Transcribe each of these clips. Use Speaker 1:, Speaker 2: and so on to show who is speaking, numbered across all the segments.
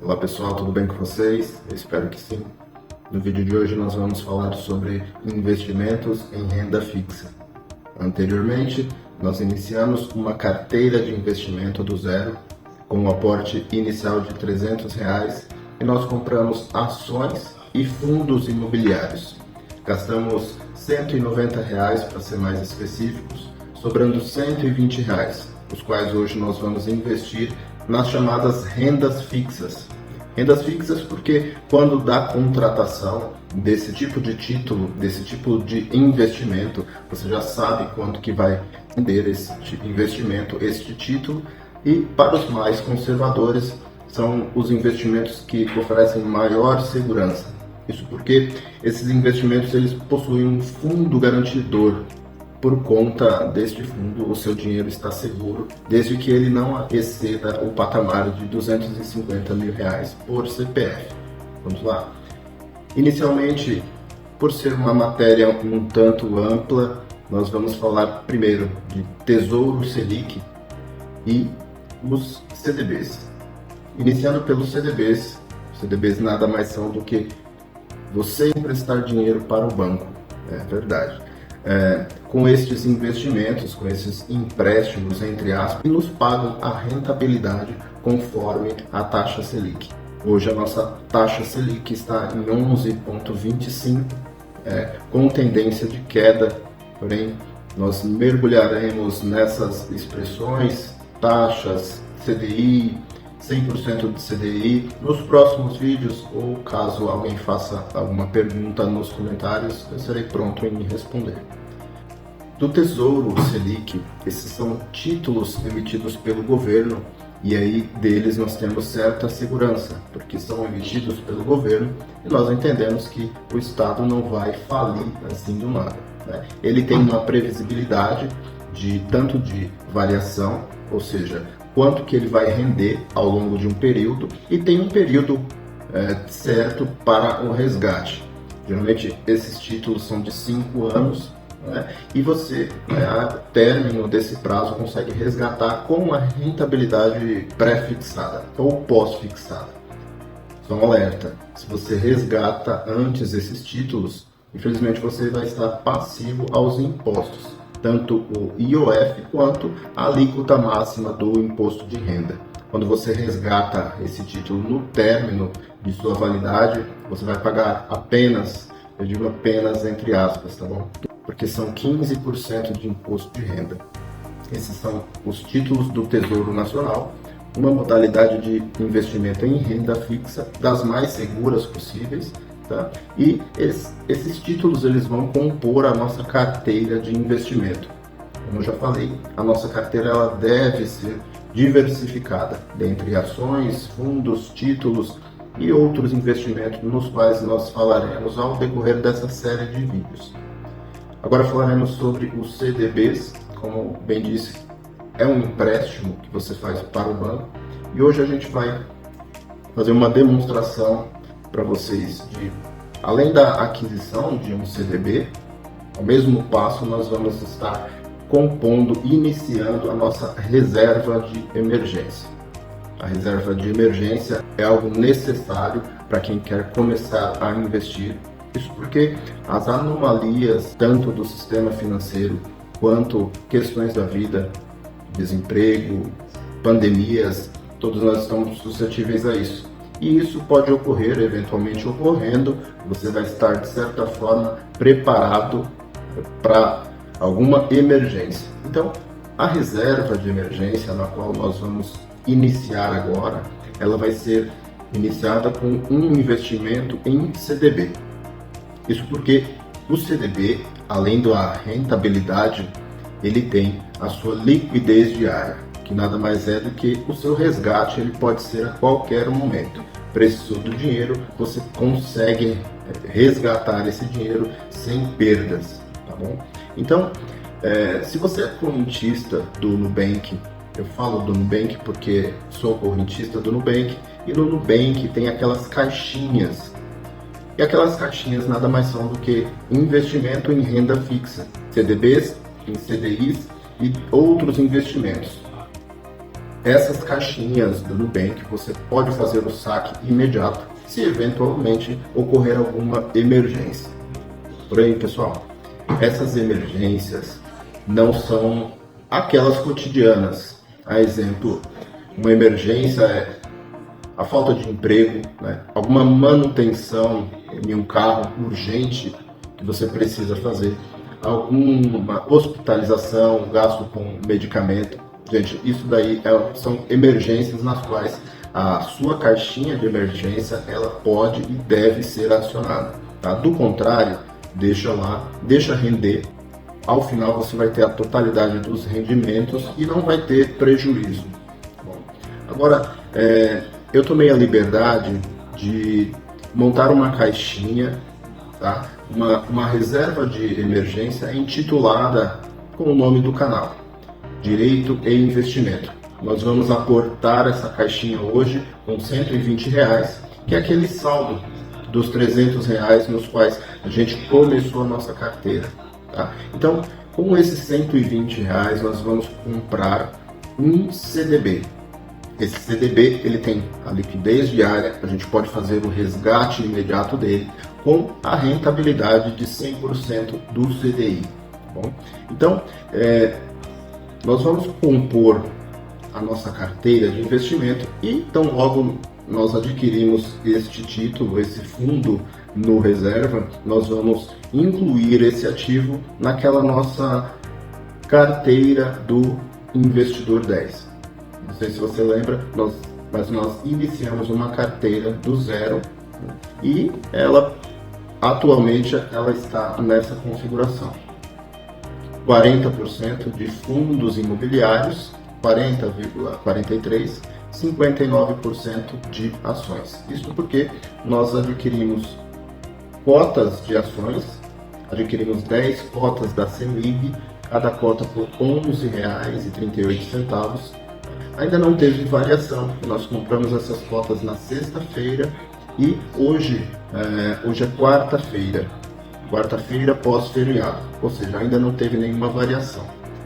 Speaker 1: Olá pessoal, tudo bem com vocês? Eu espero que sim. No vídeo de hoje nós vamos falar sobre investimentos em renda fixa. Anteriormente, nós iniciamos uma carteira de investimento do zero, com um aporte inicial de R$ 300 e nós compramos ações e fundos imobiliários. Gastamos R$ 190 para ser mais específicos, sobrando R$ 120, os quais hoje nós vamos investir nas chamadas rendas fixas. Rendas fixas porque quando dá contratação desse tipo de título, desse tipo de investimento, você já sabe quanto que vai render esse investimento, este título, e para os mais conservadores são os investimentos que oferecem maior segurança. Isso porque esses investimentos eles possuem um fundo garantidor. Por conta deste fundo, o seu dinheiro está seguro, desde que ele não exceda o patamar de R$ 250 mil por CPF. Vamos lá. Inicialmente, por ser uma matéria um tanto ampla, nós vamos falar primeiro de Tesouro Selic e os CDBs. Iniciando pelos CDBs, CDBs nada mais são do que você emprestar dinheiro para o banco, é verdade. Com estes investimentos, com esses empréstimos, entre aspas, nos pagam a rentabilidade conforme a taxa Selic. Hoje a nossa taxa Selic está em 11,25, com tendência de queda, porém nós mergulharemos nessas expressões, taxas, CDI, 100% de CDI, nos próximos vídeos, ou caso alguém faça alguma pergunta nos comentários, eu serei pronto em responder. Do Tesouro Selic, esses são títulos emitidos pelo governo, e aí deles nós temos certa segurança, porque são emitidos pelo governo e nós entendemos que o Estado não vai falir assim do nada, né? Ele tem uma previsibilidade tanto de variação, ou seja, quanto que ele vai render ao longo de um período, e tem um período certo para o resgate. Geralmente esses títulos são de 5 anos, né? E você, a término desse prazo, consegue resgatar com a rentabilidade pré-fixada ou pós-fixada. Só um alerta, se você resgata antes esses títulos, infelizmente você vai estar passivo aos impostos, tanto o IOF quanto a alíquota máxima do imposto de renda. Quando você resgata esse título no término de sua validade, você vai pagar apenas, eu digo apenas entre aspas, tá bom? Porque são 15% de imposto de renda. Esses são os títulos do Tesouro Nacional, uma modalidade de investimento em renda fixa das mais seguras possíveis. Tá? E esses títulos eles vão compor a nossa carteira de investimento. Como eu já falei, a nossa carteira ela deve ser diversificada dentre ações, fundos, títulos e outros investimentos nos quais nós falaremos ao decorrer dessa série de vídeos. Agora falaremos sobre os CDBs, como bem disse, é um empréstimo que você faz para o banco, e hoje a gente vai fazer uma demonstração para vocês além da aquisição de um CDB, ao mesmo passo nós vamos estar iniciando a nossa reserva de emergência. A reserva de emergência é algo necessário para quem quer começar a investir. Isso porque as anomalias, tanto do sistema financeiro, quanto questões da vida, desemprego, pandemias, todos nós estamos suscetíveis a isso. E isso pode ocorrer, eventualmente ocorrendo, você vai estar, de certa forma, preparado para alguma emergência. Então, a reserva de emergência, na qual nós vamos iniciar agora, ela vai ser iniciada com um investimento em CDB. Isso porque o CDB, além da rentabilidade, ele tem a sua liquidez diária, que nada mais é do que o seu resgate, ele pode ser a qualquer momento. Precisou do dinheiro, você consegue resgatar esse dinheiro sem perdas, tá bom? Então, se você é correntista do Nubank, eu falo do Nubank porque sou correntista do Nubank, e no Nubank tem aquelas caixinhas. E aquelas caixinhas nada mais são do que investimento em renda fixa, CDBs, em CDIs e outros investimentos. essas caixinhas do Nubank você pode fazer o saque imediato se eventualmente ocorrer alguma emergência. Porém, pessoal, essas emergências não são aquelas cotidianas. A exemplo, uma emergência é a falta de emprego, né? Alguma manutenção em um carro urgente que você precisa fazer, alguma hospitalização, gasto com medicamento. Gente, isso daí são emergências nas quais a sua caixinha de emergência ela pode e deve ser acionada. Tá? Do contrário, deixa lá, deixa render. Ao final você vai ter a totalidade dos rendimentos e não vai ter prejuízo. Bom, agora, eu tomei a liberdade de montar uma caixinha, tá? uma reserva de emergência intitulada com o nome do canal, Direito e Investimento. Nós vamos aportar essa caixinha hoje com R$120, que é aquele saldo dos R$300 nos quais a gente começou a nossa carteira. Tá? Então, com esses R$120 nós vamos comprar um CDB. Esse CDB ele tem a liquidez diária, a gente pode fazer o resgate imediato dele com a rentabilidade de 100% do CDI. Tá bom? Então, nós vamos compor a nossa carteira de investimento e então logo nós adquirimos este título, esse fundo no reserva, nós vamos incluir esse ativo naquela nossa carteira do Investidor 10. Não sei se você lembra, mas nós iniciamos uma carteira do zero, né? E ela atualmente ela está nessa configuração. 40% de fundos imobiliários, 40,43%, 59% de ações. Isso porque nós adquirimos cotas de ações, adquirimos 10 cotas da CEMIG, cada cota por R$11,38. Ainda não teve variação, nós compramos essas cotas na sexta-feira e hoje é quarta-feira pós-feriado, ou seja, ainda não teve nenhuma variação.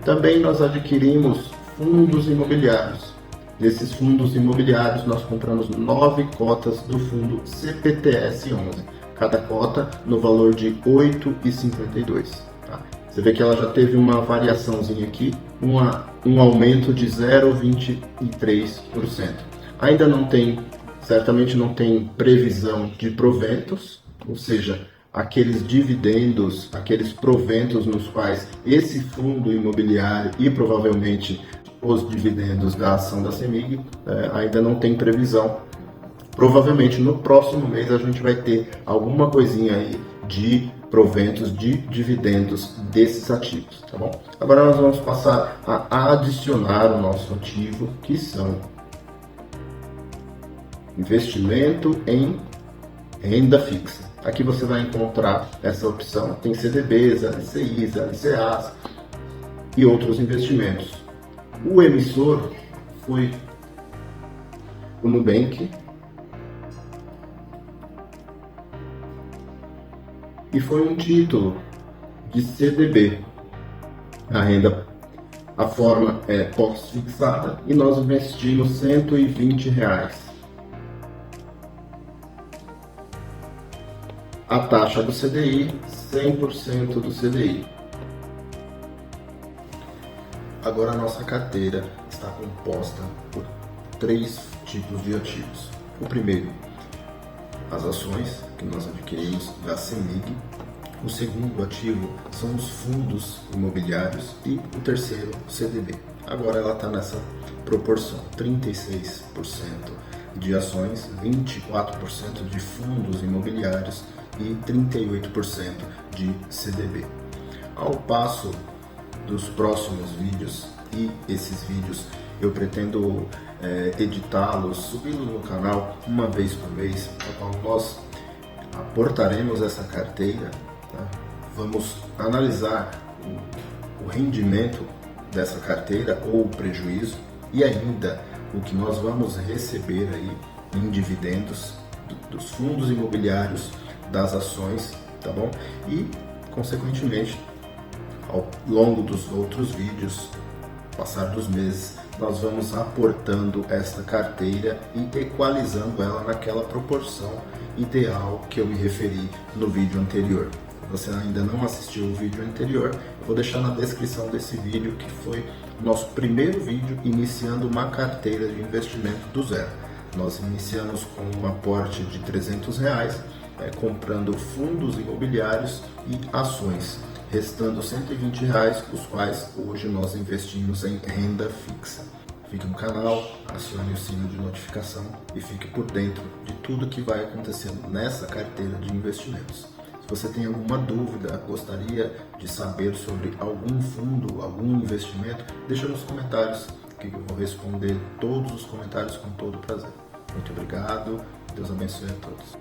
Speaker 1: Também nós adquirimos fundos imobiliários. Desses fundos imobiliários nós compramos 9 cotas do fundo CPTS 11, cada cota no valor de R$8,52. Tá? Você vê que ela já teve uma variaçãozinha aqui, um aumento de 0,23%. Ainda não tem, certamente não tem previsão de proventos, ou seja, aqueles dividendos, aqueles proventos nos quais esse fundo imobiliário e provavelmente os dividendos da ação da CEMIG ainda não tem previsão. Provavelmente no próximo mês a gente vai ter alguma coisinha aí de proventos, de dividendos desses ativos, tá bom? Agora nós vamos passar a adicionar o nosso ativo, que são investimento em renda fixa. Aqui você vai encontrar essa opção, tem CDBs, LCIs, LCAs e outros investimentos. O emissor foi o Nubank e foi um título de CDB. A forma é pós-fixada e nós investimos R$120. A taxa do CDI, 100% do CDI. Agora a nossa carteira está composta por 3 tipos de ativos. O primeiro, as ações que nós adquirimos da CEMIG. O segundo ativo são os fundos imobiliários e o terceiro, o CDB. Agora ela está nessa proporção, 36% de ações, 24% de fundos imobiliários e 38% de CDB. Ao passo dos próximos vídeos, e esses vídeos eu pretendo editá-los, subi-los no canal uma vez por mês, no qual nós aportaremos essa carteira, tá? Vamos analisar o rendimento dessa carteira ou o prejuízo e ainda o que nós vamos receber aí em dividendos dos fundos imobiliários, das ações, tá bom? E, consequentemente, ao longo dos outros vídeos, passar dos meses, nós vamos aportando esta carteira e equalizando ela naquela proporção ideal que eu me referi no vídeo anterior. Se você ainda não assistiu o vídeo anterior, eu vou deixar na descrição desse vídeo, que foi nosso primeiro vídeo iniciando uma carteira de investimento do zero. Nós iniciamos com um aporte de R$300, comprando fundos imobiliários e ações, restando R$120, os quais hoje nós investimos em renda fixa. Fique no canal, acione o sino de notificação e fique por dentro de tudo que vai acontecendo nessa carteira de investimentos. Se você tem alguma dúvida, gostaria de saber sobre algum fundo, algum investimento, deixa nos comentários que eu vou responder todos os comentários com todo prazer. Muito obrigado, Deus abençoe a todos.